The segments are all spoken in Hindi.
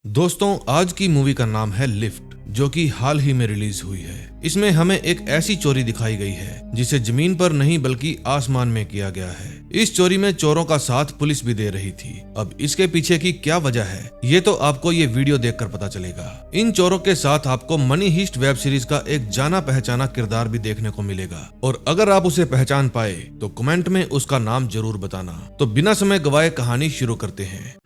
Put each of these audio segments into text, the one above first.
दोस्तों, आज की मूवी का नाम है लिफ्ट, जो कि हाल ही में रिलीज हुई है। इसमें हमें एक ऐसी चोरी दिखाई गई है जिसे जमीन पर नहीं बल्कि आसमान में किया गया है। इस चोरी में चोरों का साथ पुलिस भी दे रही थी। अब इसके पीछे की क्या वजह है, ये तो आपको ये वीडियो देखकर पता चलेगा। इन चोरों के साथ आपको मनी हीस्ट वेब सीरीज का एक जाना पहचाना किरदार भी देखने को मिलेगा, और अगर आप उसे पहचान पाए तो कमेंट में उसका नाम जरूर बताना। तो बिना समय गवाए कहानी शुरू करते हैं।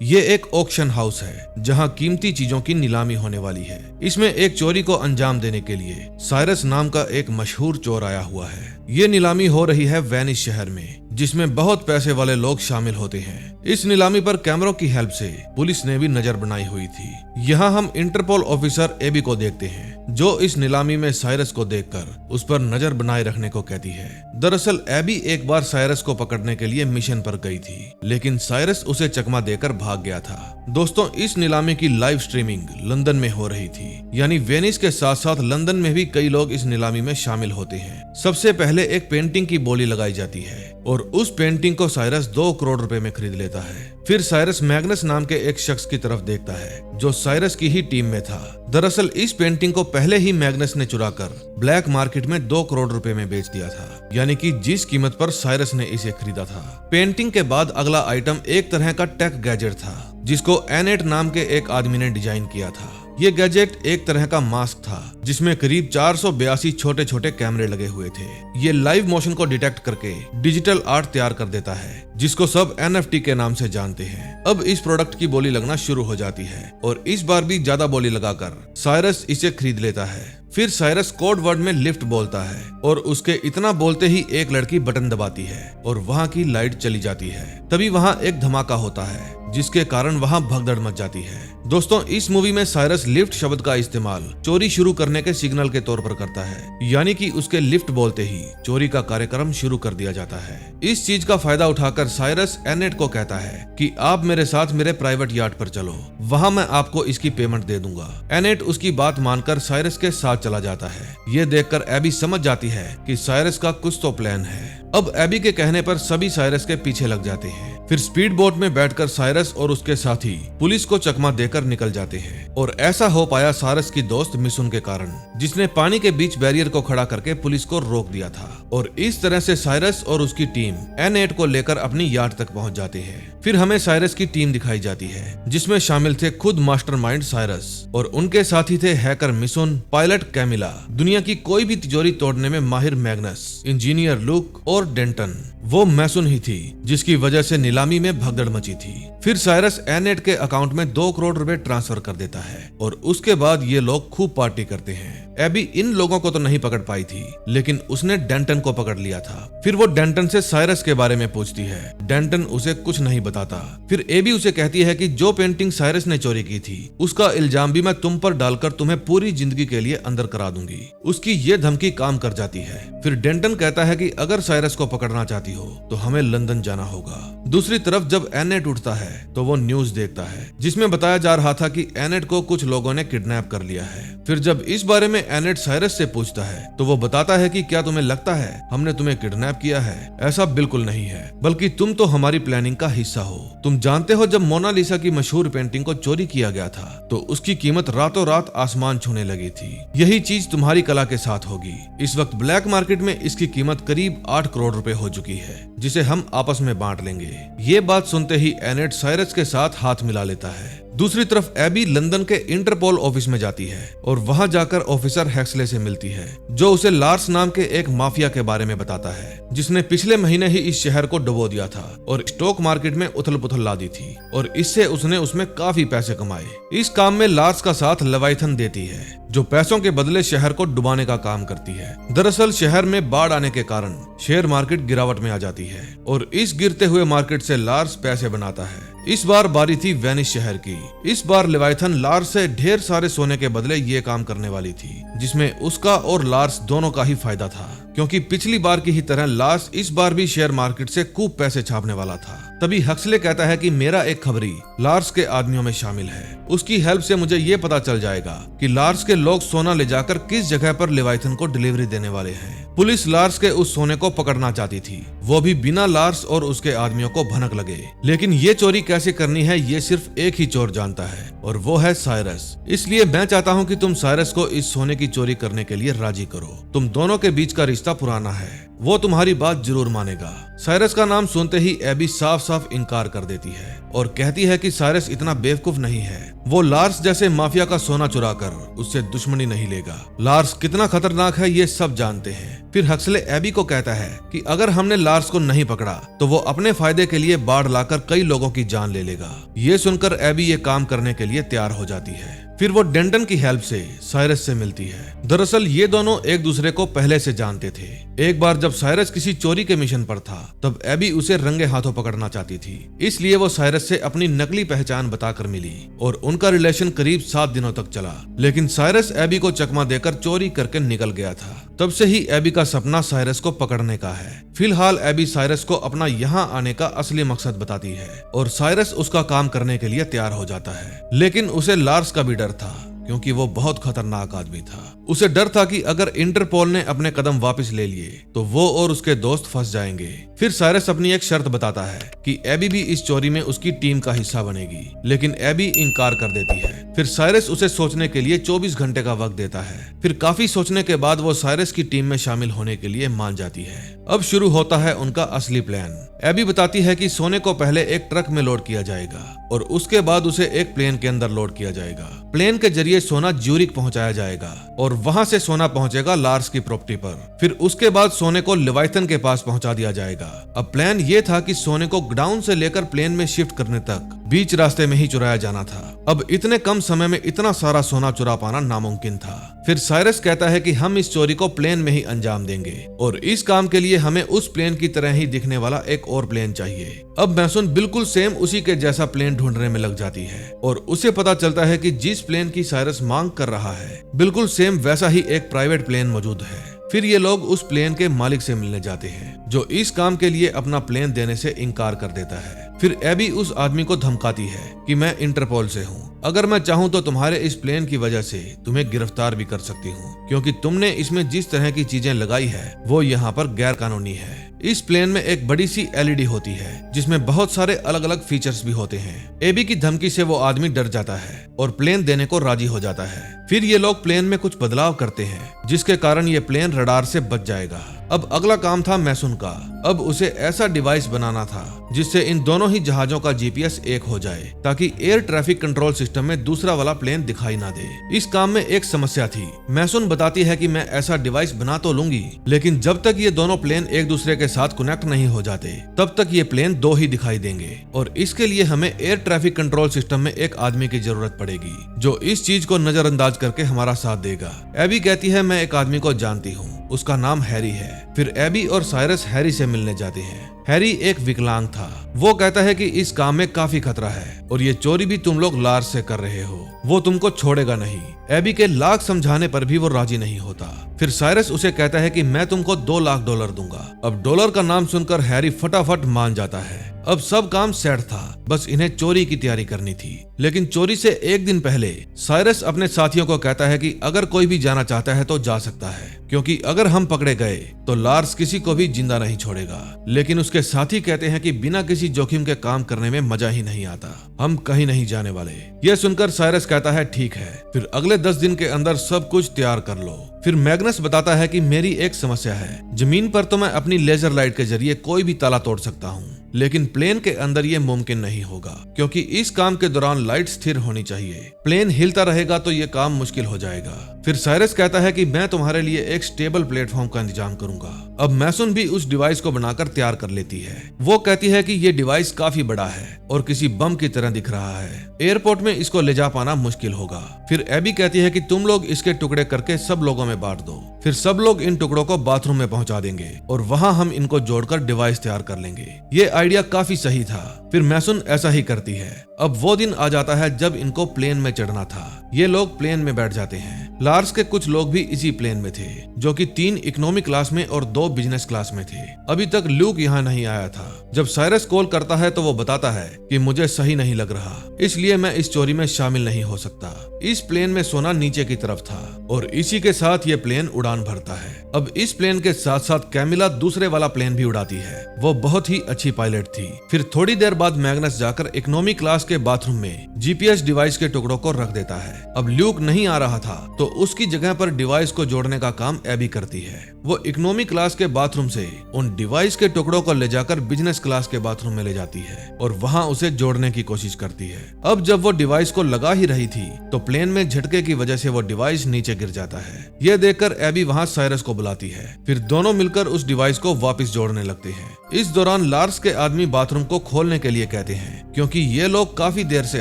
ये एक ऑक्शन हाउस है जहां कीमती चीजों की नीलामी होने वाली है। इसमें एक चोरी को अंजाम देने के लिए साइरस नाम का एक मशहूर चोर आया हुआ है। ये नीलामी हो रही है वेनिस शहर में, जिसमें बहुत पैसे वाले लोग शामिल होते हैं। इस नीलामी पर कैमरों की हेल्प से पुलिस ने भी नजर बनाई हुई थी। यहाँ हम इंटरपोल ऑफिसर एबी को देखते हैं, जो इस नीलामी में साइरस को देखकर उस पर नजर बनाए रखने को कहती है। दरअसल एबी एक बार साइरस को पकड़ने के लिए मिशन पर गई थी, लेकिन साइरस उसे चकमा देकर भाग गया था। दोस्तों, इस नीलामी की लाइव स्ट्रीमिंग लंदन में हो रही थी, यानी वेनिस के साथ साथ लंदन में भी कई लोग इस नीलामी में शामिल होते हैं। सबसे पहले एक पेंटिंग की बोली लगाई जाती है और उस पेंटिंग को साइरस 2 करोड़ रुपए में खरीद लेता है। फिर साइरस मैग्नस नाम के एक शख्स की तरफ देखता है, जो साइरस की ही टीम में था। दरअसल इस पेंटिंग को पहले ही मैग्नस ने चुराकर ब्लैक मार्केट में 2 करोड़ रुपए में बेच दिया था, यानी कि जिस कीमत पर साइरस ने इसे खरीदा था। पेंटिंग के बाद अगला आइटम एक तरह का टेक गैजेट था, जिसको एनेट नाम के एक आदमी ने डिजाइन किया था। ये गैजेट एक तरह का मास्क था, जिसमें करीब 482 छोटे छोटे कैमरे लगे हुए थे। ये लाइव मोशन को डिटेक्ट करके डिजिटल आर्ट तैयार कर देता है, जिसको सब NFT के नाम से जानते हैं। अब इस प्रोडक्ट की बोली लगना शुरू हो जाती है, और इस बार भी ज्यादा बोली लगाकर साइरस इसे खरीद लेता है। फिर साइरस कोड वर्ड में लिफ्ट बोलता है, और उसके इतना बोलते ही एक लड़की बटन दबाती है और वहाँ की लाइट चली जाती है। तभी वहाँ एक धमाका होता है, जिसके कारण वहाँ भगदड़ मच जाती है। दोस्तों, इस मूवी में साइरस लिफ्ट शब्द का इस्तेमाल चोरी शुरू करने के सिग्नल के तौर पर करता है, यानी कि उसके लिफ्ट बोलते ही चोरी का कार्यक्रम शुरू कर दिया जाता है। इस चीज का फायदा उठाकर साइरस एनेट को कहता है कि आप मेरे साथ मेरे प्राइवेट यार्ड पर चलो, वहाँ मैं आपको इसकी पेमेंट दे दूंगा। एनेट उसकी बात मानकर साइरस के साथ चला जाता है। ये देखकर एबी समझ जाती है कि साइरस का कुछ तो प्लान है। अब एबी के कहने पर सभी साइरस के पीछे लग जाते हैं। फिर स्पीड बोट में बैठकर साइरस और उसके साथी पुलिस को चकमा देकर निकल जाते हैं। और ऐसा हो पाया साइरस की दोस्त मिसुन के कारण, जिसने पानी के बीच बैरियर को खड़ा करके पुलिस को रोक दिया था। और इस तरह से साइरस और उसकी टीम एनेट को लेकर अपनी यार्ड तक पहुंच जाते हैं। फिर हमें साइरस की टीम दिखाई जाती है, जिसमें शामिल थे खुद मास्टरमाइंड साइरस, और उनके साथी थे हैकर मिसुन, पायलट कैमिला, दुनिया की कोई भी तिजोरी तोड़ने में माहिर मैग्नस, इंजीनियर लुक और डेंटन। वो मैसुन ही थी जिसकी वजह से नीलामी में भगदड़ मची थी। फिर साइरस एनेट के अकाउंट में 2 करोड़ रुपए ट्रांसफर कर देता है, और उसके बाद ये लोग खूब पार्टी करते हैं। एबी इन लोगों को तो नहीं पकड़ पाई थी, लेकिन उसने डेंटन को पकड़ लिया था। फिर वो डेंटन से साइरस के बारे में पूछती है। डेंटन उसे कुछ नहीं बताता। फिर एबी उसे कहती है कि जो पेंटिंग साइरस ने चोरी की थी, उसका इल्जाम भी मैं तुम पर डालकर तुम्हें पूरी जिंदगी के लिए अंदर करा दूंगी। उसकी ये धमकी काम कर जाती है। फिर डेंटन कहता है कि अगर साइरस को पकड़ना चाहती हो तो हमें लंदन जाना होगा। दूसरी तरफ जब एनेट उठता है तो वो न्यूज देखता है, जिसमें बताया जा रहा था कि एनेट को कुछ लोगों ने किडनैप कर लिया है। फिर जब इस बारे में एनेट साइरस से पूछता है तो वो बताता है कि क्या तुम्हें लगता है हमने तुम्हें किडनैप किया है? ऐसा बिल्कुल नहीं है, बल्कि तुम तो हमारी प्लानिंग का हिस्सा हो। तुम जानते हो, जब मोनालिसा की मशहूर पेंटिंग को चोरी किया गया था तो उसकी कीमत रातों रात आसमान छूने लगी थी। यही चीज तुम्हारी कला के साथ होगी। इस वक्त ब्लैक मार्केट में इसकी कीमत करीब 8 करोड़ रुपए हो चुकी है, जिसे हम आपस में बांट लेंगे। ये बात सुनते ही एनेट साइरस के साथ हाथ मिला लेता है। दूसरी तरफ एबी लंदन के इंटरपोल ऑफिस में जाती है और वहां जाकर ऑफिसर हैक्सले से मिलती है, जो उसे लार्स नाम के एक माफिया के बारे में बताता है, जिसने पिछले महीने ही इस शहर को डुबो दिया था और स्टॉक मार्केट में उथल पुथल ला दी थी, और इससे उसने उसमें काफी पैसे कमाए। इस काम में लार्स का साथ लेवाइथन देती है, जो पैसों के बदले शहर को डुबाने का काम करती है। दरअसल शहर में बाढ़ आने के कारण शेयर मार्केट गिरावट में आ जाती है, और इस गिरते हुए मार्केट से लार्स पैसे बनाता है। इस बार बारी थी वेनिस शहर की। इस बार लेवाइथन लार्स से ढेर सारे सोने के बदले ये काम करने वाली थी, जिसमें उसका और लार्स दोनों का ही फायदा था, क्योंकि पिछली बार की ही तरह लार्स इस बार भी शेयर मार्केट से खूब पैसे छापने वाला था। तभी हक्सले कहता है कि मेरा एक खबरी लार्स के आदमियों में शामिल है, उसकी हेल्प से मुझे ये पता चल जाएगा कि लार्स के लोग सोना ले जाकर किस जगह पर लेवाइथन को डिलीवरी देने वाले हैं। पुलिस लार्स के उस सोने को पकड़ना चाहती थी, वो भी बिना लार्स और उसके आदमियों को भनक लगे। लेकिन ये चोरी कैसे करनी है ये सिर्फ एक ही चोर जानता है और वो है साइरस। इसलिए मैं चाहता हूँ कि तुम साइरस को इस सोने की चोरी करने के लिए राजी करो। तुम दोनों के बीच का रिश्ता पुराना है, वो तुम्हारी बात जरूर मानेगा। साइरस का नाम सुनते ही एबी साफ साफ इनकार कर देती है और कहती है कि साइरस इतना बेवकूफ नहीं है, वो लार्स जैसे माफिया का सोना चुरा कर उससे दुश्मनी नहीं लेगा। लार्स कितना खतरनाक है ये सब जानते हैं। फिर हक्सले एबी को कहता है कि अगर हमने लार्स को नहीं पकड़ा तो वो अपने फायदे के लिए बाढ़ लाकर कई लोगों की जान ले लेगा। ये सुनकर एबी ये काम करने के लिए तैयार हो जाती है। फिर वो डेंटन की हेल्प से साइरस से मिलती है। दरअसल ये दोनों एक दूसरे को पहले से जानते थे। एक बार जब साइरस किसी चोरी के मिशन पर था तब एबी उसे रंगे हाथों पकड़ना चाहती थी, इसलिए वो साइरस से अपनी नकली पहचान बताकर मिली और उनका रिलेशन करीब 7 दिनों तक चला। लेकिन साइरस एबी को चकमा देकर चोरी करके निकल गया था। तब से ही एबी का सपना साइरस को पकड़ने का है। फिलहाल एबी साइरस को अपना यहाँ आने का असली मकसद बताती है और साइरस उसका काम करने के लिए तैयार हो जाता है। लेकिन उसे लार्स का भी डर था क्योंकि वो बहुत खतरनाक आदमी था। उसे डर था कि अगर इंटरपोल ने अपने कदम वापस ले लिए तो वो और उसके दोस्त फंस जाएंगे। फिर साइरस अपनी एक शर्त बताता है कि एबी भी इस चोरी में उसकी टीम का हिस्सा बनेगी, लेकिन एबी इनकार कर देती है। फिर साइरस उसे सोचने के लिए 24 घंटे का वक्त देता है। फिर काफी सोचने के बाद वो साइरस की टीम में शामिल होने के लिए मान जाती है। अब शुरू होता है उनका असली प्लान। एबी बताती है कि सोने को पहले एक ट्रक में लोड किया जाएगा और उसके बाद उसे एक प्लेन के अंदर लोड किया जाएगा। प्लेन के जरिए सोना ज्यूरिक पहुंचाया जाएगा और वहां से सोना पहुंचेगा लार्स की प्रॉपर्टी पर। फिर उसके बाद सोने को लेवाइथन के पास पहुंचा दिया जाएगा। अब प्लान ये था कि सोने को गोडाउन से लेकर प्लेन में शिफ्ट करने तक बीच रास्ते में ही चुराया जाना था। अब इतने कम समय में इतना सारा सोना चुरा पाना नामुमकिन था। फिर साइरस कहता है कि हम इस चोरी को प्लेन में ही अंजाम देंगे और इस काम के लिए हमें उस प्लेन की तरह ही दिखने वाला एक और प्लेन चाहिए। अब मैसून बिल्कुल सेम उसी के जैसा प्लेन ढूंढने में लग जाती है और उसे पता चलता है कि जिस प्लेन की साइरस मांग कर रहा है बिल्कुल सेम वैसा ही एक प्राइवेट प्लेन मौजूद है। फिर ये लोग उस प्लेन के मालिक से मिलने जाते हैं जो इस काम के लिए अपना प्लेन देने से इनकार कर देता है। फिर एबी उस आदमी को धमकाती है कि मैं इंटरपोल से हूँ, अगर मैं चाहूँ तो तुम्हारे इस प्लेन की वजह से तुम्हें गिरफ्तार भी कर सकती हूँ क्योंकि तुमने इसमें जिस तरह की चीजें लगाई है वो यहाँ पर गैर कानूनी है। इस प्लेन में एक बड़ी सी एलईडी होती है जिसमें बहुत सारे अलग अलग फीचर्स भी होते हैं। एबी की धमकी से वो आदमी डर जाता है और प्लेन देने को राजी हो जाता है। फिर ये लोग प्लेन में कुछ बदलाव करते हैं जिसके कारण ये प्लेन रडार से बच जाएगा। अब अगला काम था मैसून का। अब उसे ऐसा डिवाइस बनाना था जिससे इन दोनों ही जहाजों का जीपीएस एक हो जाए ताकि एयर ट्रैफिक कंट्रोल सिस्टम में दूसरा वाला प्लेन दिखाई ना दे। इस काम में एक समस्या थी। मैसून बताती है कि मैं ऐसा डिवाइस बना तो लूंगी लेकिन जब तक ये दोनों प्लेन एक दूसरे के साथ कनेक्ट नहीं हो जाते तब तक ये प्लेन दो ही दिखाई देंगे और इसके लिए हमें एयर ट्रैफिक कंट्रोल सिस्टम में एक आदमी की जरूरत पड़ेगी जो इस चीज को नजरअंदाज करके हमारा साथ देगा। एबी कहती है मैं एक आदमी को जानती हूँ, उसका नाम हैरी है। फिर एबी और साइरस हैरी से मिलने जाते हैं। हैरी एक विकलांग था। वो कहता है कि इस काम में काफी खतरा है और ये चोरी भी तुम लोग लार्स से कर रहे हो, वो तुमको छोड़ेगा नहीं। एबी के लाख समझाने पर भी वो राजी नहीं होता। फिर साइरस उसे कहता है कि मैं तुमको $2 लाख दूंगा। अब डॉलर का नाम सुनकर हैरी फटाफट मान जाता है। अब सब काम सेट था, बस इन्हें चोरी की तैयारी करनी थी। लेकिन चोरी से एक दिन पहले साइरस अपने साथियों को कहता है कि अगर कोई भी जाना चाहता है तो जा सकता है क्योंकि अगर हम पकड़े गए तो लार्स किसी को भी जिंदा नहीं छोड़ेगा। लेकिन उसके साथी कहते हैं कि बिना किसी जोखिम के काम करने में मजा ही नहीं आता, हम कहीं नहीं जाने वाले। यह सुनकर साइरस कहता है ठीक है, फिर अगले 10 दिन के अंदर सब कुछ तैयार कर लो। फिर मैग्नस बताता है कि मेरी एक समस्या है, जमीन पर तो मैं अपनी लेजर लाइट के जरिए कोई भी ताला तोड़ सकता हूँ लेकिन प्लेन के अंदर ये मुमकिन नहीं होगा क्योंकि इस काम के दौरान लाइट स्थिर होनी चाहिए। प्लेन हिलता रहेगा तो ये काम मुश्किल हो जाएगा। फिर साइरस कहता है कि मैं तुम्हारे लिए एक स्टेबल प्लेटफॉर्म का इंतजाम करूंगा। अब मैसून भी उस डिवाइस को बनाकर तैयार कर लेती है। वो कहती है कि ये डिवाइस काफी बड़ा है और किसी बम की तरह दिख रहा है, एयरपोर्ट में इसको ले जा पाना मुश्किल होगा। फिर एबी कहती है कि तुम लोग इसके टुकड़े करके सब लोगों में बांट दो, फिर सब लोग इन टुकड़ों को बाथरूम में पहुंचा देंगे और वहां हम इनको जोड़कर डिवाइस तैयार कर लेंगे। ये आइडिया काफी सही था। फिर मैसून ऐसा ही करती है। अब वो दिन आ जाता है जब इनको प्लेन में चढ़ना था। ये लोग प्लेन में बैठ जाते हैं लार्स के कुछ लोग भी इसी प्लेन में थे, जो कि 3 इकोनॉमी क्लास में और 2 बिजनेस क्लास में थे। अभी तक ल्यूक यहाँ नहीं आया था। जब साइरस कॉल करता है तो वो बताता है कि मुझे सही नहीं लग रहा, इसलिए मैं इस चोरी में शामिल नहीं हो सकता। इस प्लेन में सोना नीचे की तरफ था और इसी के साथ ये प्लेन उड़ान भरता है। अब इस प्लेन के साथ साथ कैमिला दूसरे वाला प्लेन भी उड़ाती है। वो बहुत ही अच्छी पायलट थी। फिर थोड़ी देर बाद मैग्नस जाकर इकोनॉमी क्लास के बाथरूम में जीपीएस डिवाइस के टुकड़ों को रख देता है। अब ल्यूक नहीं आ रहा था तो उसकी जगह पर डिवाइस को जोड़ने का काम एबी करती है। वो इकोनॉमी क्लास के बाथरूम से उन डिवाइस के टुकड़ों को ले जाकर बिजनेस क्लास के बाथरूम में ले जाती है और वहां उसे जोड़ने की कोशिश करती है। अब जब वो डिवाइस को लगा ही रही थी तो प्लेन में झटके की वजह से वो डिवाइस नीचे गिर जाता है। यह देखकर एबी वहां साइरस को बुलाती है। फिर दोनों मिलकर उस डिवाइस को वापस जोड़ने लगते हैं। इस दौरान लार्स के आदमी बाथरूम को खोलने के लिए कहते हैं क्योंकि ये लोग काफी देर से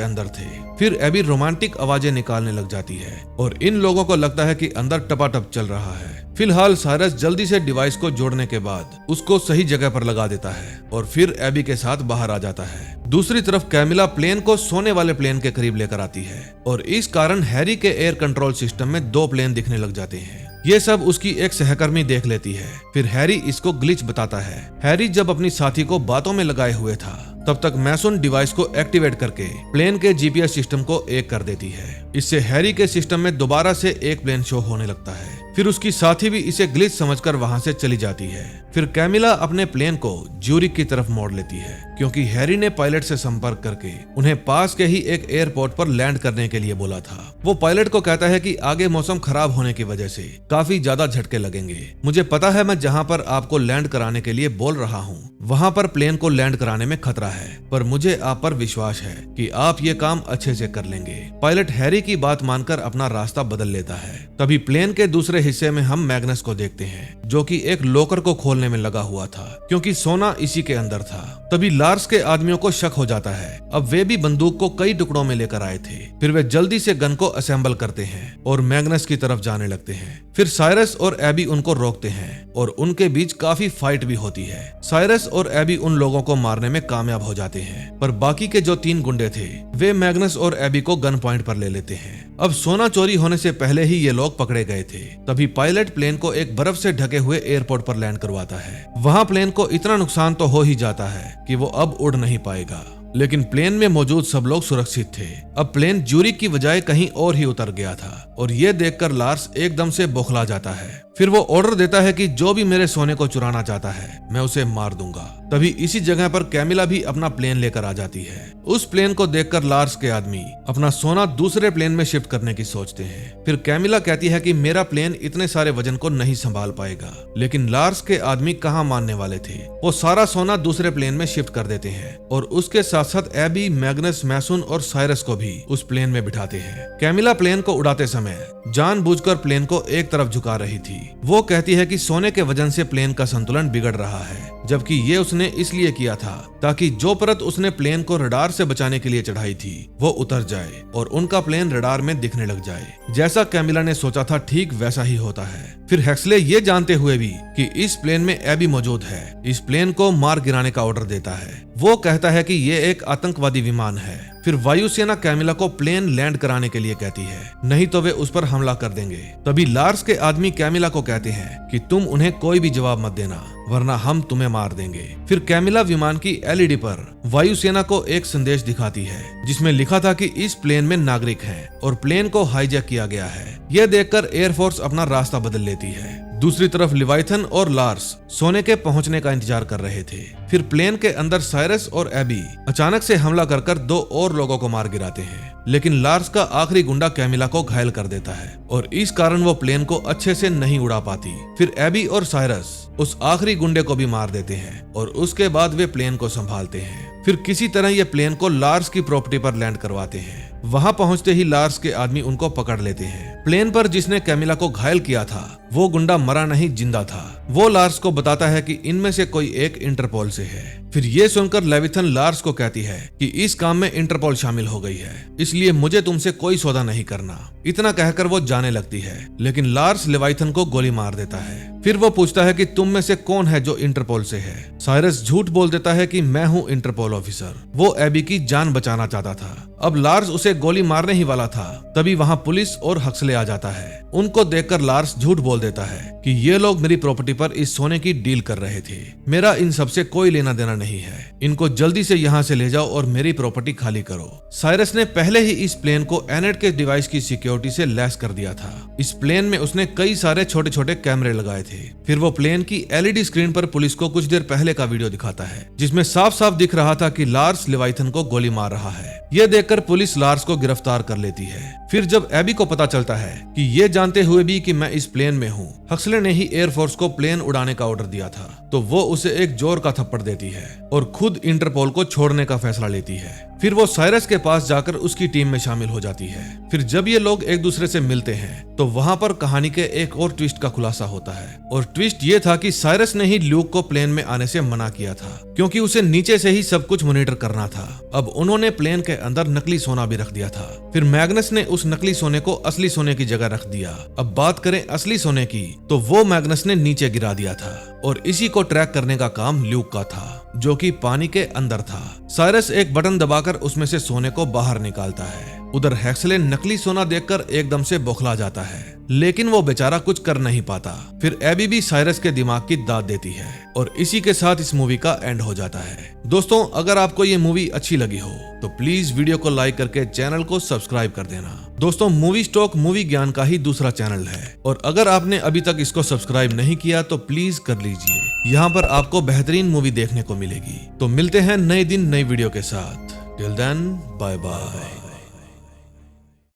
अंदर थे। फिर एबी रोमांटिक आवाजें निकालने लग जाती है और इन लोगों को लगता है कि अंदर टपाटप चल रहा है। फिलहाल साइरस जल्दी से डिवाइस को जोड़ने के बाद उसको सही जगह पर लगा देता है और फिर एबी के साथ बाहर आ जाता है। दूसरी तरफ कैमिला प्लेन को सोने वाले प्लेन के करीब लेकर आती है और इस कारण हैरी के एयर कंट्रोल सिस्टम में 2 प्लेन दिखने लग जाते हैं। ये सब उसकी एक सहकर्मी देख लेती है। फिर हैरी इसको ग्लिच बताता है। हैरी जब अपनी साथी को बातों में लगाए हुए था तब तक मैसून डिवाइस को एक्टिवेट करके प्लेन के जीपीएस सिस्टम को 1 कर देती है। इससे हैरी के सिस्टम में दोबारा से एक प्लेन शो होने लगता है। फिर उसकी साथी भी इसे ग्लिच समझकर वहां से चली जाती है। फिर कैमिला अपने प्लेन को ज्यूरिक की तरफ मोड़ लेती है क्योंकि हैरी ने पायलट से संपर्क करके उन्हें पास के ही एक एयरपोर्ट पर लैंड करने के लिए बोला था। वो पायलट को कहता है कि आगे मौसम खराब होने की वजह से काफी ज्यादा झटके लगेंगे। मुझे पता है मैं जहां पर आपको लैंड कराने के लिए बोल रहा हूं वहां पर प्लेन को लैंड कराने में खतरा है, पर मुझे आप पर विश्वास है कि आप ये काम अच्छे से कर लेंगे। पायलट हैरी की बात मानकर अपना रास्ता बदल लेता है। तभी प्लेन के दूसरे हिस्से में हम मैग्नस को देखते हैं जो कि एक लॉकर को खोलने में लगा हुआ था क्योंकि सोना इसी के अंदर था। तभी लार्स के आदमियों को शक हो जाता है। अब वे भी बंदूक को कई टुकड़ों में लेकर आए थे। फिर वे जल्दी से गन को असेंबल करते हैं और मैग्नस की तरफ जाने लगते हैं। फिर साइरस और एबी उनको रोकते हैं और उनके बीच काफी फाइट भी होती है। साइरस और एबी उन लोगों को मारने में कामयाब हो जाते हैं, पर बाकी के जो 3 गुंडे थे वे मैग्नस और एबी को गन पॉइंट पर ले लेते हैं। अब सोना चोरी होने से पहले ही ये लोग पकड़े गए थे। तभी पायलट प्लेन को एक बर्फ से ढके हुए एयरपोर्ट पर लैंड करवाता है। वहां प्लेन को इतना नुकसान तो हो ही जाता है कि वो अब उड़ नहीं पाएगा, लेकिन प्लेन में मौजूद सब लोग सुरक्षित थे। अब प्लेन ज्यूरिक की बजाय कहीं और ही उतर गया था और ये देखकर लार्स एकदम से बौखला जाता है। फिर वो ऑर्डर देता है कि जो भी मेरे सोने को चुराना चाहता है मैं उसे मार दूंगा। तभी इसी जगह पर कैमिला भी अपना प्लेन लेकर आ जाती है। उस प्लेन को देखकर लार्स के आदमी अपना सोना दूसरे प्लेन में शिफ्ट करने की सोचते हैं। फिर कैमिला कहती है कि मेरा प्लेन इतने सारे वजन को नहीं संभाल पाएगा, लेकिन लार्स के आदमी कहाँ मानने वाले थे। वो सारा सोना दूसरे प्लेन में शिफ्ट कर देते हैं और उसके साथ साथ एबी, मैग्नस, मैसून और साइरस को भी उस प्लेन में बिठाते हैं। कैमिला प्लेन को उड़ाते समय जानबूझकर प्लेन को एक तरफ झुका रही थी। वो कहती है कि सोने के वजन से प्लेन का संतुलन बिगड़ रहा है, जबकि ये उसने इसलिए किया था ताकि जो परत उसने प्लेन को रडार से बचाने के लिए चढ़ाई थी वो उतर जाए और उनका प्लेन रडार में दिखने लग जाए। जैसा कैमिला ने सोचा था ठीक वैसा ही होता है। फिर हेक्सले ये जानते हुए भी कि इस प्लेन में एबी मौजूद है, इस प्लेन को मार गिराने का ऑर्डर देता है। वो कहता है कि ये एक आतंकवादी विमान है। फिर वायुसेना कैमिला को प्लेन लैंड कराने के लिए कहती है, नहीं तो वे उस पर हमला कर देंगे। तभी लार्स के आदमी कैमिला को कहते हैं कि तुम उन्हें कोई भी जवाब मत देना वरना हम तुम्हें मार देंगे। फिर कैमिला विमान की एलईडी पर वायुसेना को एक संदेश दिखाती है जिसमें लिखा था कि इस प्लेन में नागरिक हैं और प्लेन को हाईजैक किया गया है। यह देखकर एयरफोर्स अपना रास्ता बदल लेती है। दूसरी तरफ लिवाइथन और लार्स सोने के पहुंचने का इंतजार कर रहे थे। फिर प्लेन के अंदर साइरस और एबी अचानक से हमला कर 2 और लोगों को मार गिराते हैं, लेकिन लार्स का आखिरी गुंडा कैमिला को घायल कर देता है और इस कारण वो प्लेन को अच्छे से नहीं उड़ा पाती। फिर एबी और साइरस उस आखिरी गुंडे को भी मार देते हैं और उसके बाद वे प्लेन को संभालते हैं। फिर किसी तरह ये प्लेन को लार्स की प्रॉपर्टी पर लैंड करवाते हैं। वहां पहुंचते ही लार्स के आदमी उनको पकड़ लेते हैं। प्लेन पर जिसने कैमिला को घायल किया था वो गुंडा मरा नहीं, जिंदा था। वो लार्स को बताता है कि इनमें से कोई एक इंटरपोल से है। फिर ये सुनकर लेविथन लार्स को कहती है कि इस काम में इंटरपोल शामिल हो गई है, इसलिए मुझे तुमसे कोई सौदा नहीं करना। इतना कहकर वो जाने लगती है, लेकिन लार्स लेविथन को गोली मार देता है। फिर वो पूछता है कि तुम में से कौन है जो इंटरपोल से है। साइरस झूठ बोल देता है कि मैं हूँ इंटरपोल ऑफिसर। वो एबी की जान बचाना चाहता था। अब लार्स उसे गोली मारने ही वाला था, तभी वहाँ पुलिस और हक्सले आ जाता है। उनको देखकर लार्स झूठ बोल देता है कि ये लोग मेरी प्रॉपर्टी पर इस सोने की डील कर रहे थे। मेरा इन सबसे कोई लेना देना नहीं है। इनको जल्दी से यहाँ से ले जाओ और मेरी प्रॉपर्टी खाली करो। साइरस ने पहले ही इस प्लेन को एनेट के डिवाइस की सिक्योरिटी से लैस कर दिया था। इस प्लेन में उसने कई सारे छोटे छोटे कैमरे लगाए थे। फिर वो प्लेन की एलईडी स्क्रीन पर पुलिस को कुछ देर पहले का वीडियो दिखाता है, जिसमें साफ साफ दिख रहा था कि लार्स लेविथन को गोली मार रहा है। यह देखकर पुलिस लार्स को गिरफ्तार कर लेती है। फिर जब एबी को पता चलता है कि ये जानते हुए भी कि मैं इस प्लेन में हूँ, हक्सले ने ही एयरफोर्स को प्लेन उड़ाने का ऑर्डर दिया था, तो वो उसे एक जोर का थप्पड़ देती है और खुद इंटरपोल को छोड़ने का फैसला लेती है। फिर वो साइरस के पास जाकर उसकी टीम में शामिल हो जाती है। फिर जब ये लोग एक दूसरे से मिलते हैं तो वहाँ पर कहानी के एक और ट्विस्ट का खुलासा होता है, और ट्विस्ट ये था कि साइरस ने ही ल्यूक को प्लेन में आने से मना किया था, क्योंकि उसे नीचे से ही सब कुछ मॉनिटर करना था। अब उन्होंने प्लेन के अंदर नकली सोना भी रख दिया था। फिर मैग्नस ने उस नकली सोने को असली सोने की जगह रख दिया। अब बात करें असली सोने की, तो वो मैग्नस ने नीचे गिरा दिया था, और इसी को ट्रैक करने का काम ल्यूक का था, जो कि पानी के अंदर था। साइरस एक बटन दबाकर उसमें से सोने को बाहर निकालता है। उधर हेक्सले नकली सोना देखकर एकदम से बौखला जाता है, लेकिन वो बेचारा कुछ कर नहीं पाता। फिर एबी भी साइरस के दिमाग की दाद देती है, और इसी के साथ इस मूवी का एंड हो जाता है। दोस्तों, अगर आपको ये मूवी अच्छी लगी हो तो प्लीज वीडियो को लाइक करके चैनल को सब्सक्राइब कर देना। दोस्तों, मूवी स्टॉक मूवी ज्ञान का ही दूसरा चैनल है, और अगर आपने अभी तक इसको सब्सक्राइब नहीं किया तो प्लीज कर लीजिए। यहाँ पर आपको बेहतरीन मूवी देखने को मिलेगी। तो मिलते हैं नए दिन नई वीडियो के साथ। Till then, bye bye.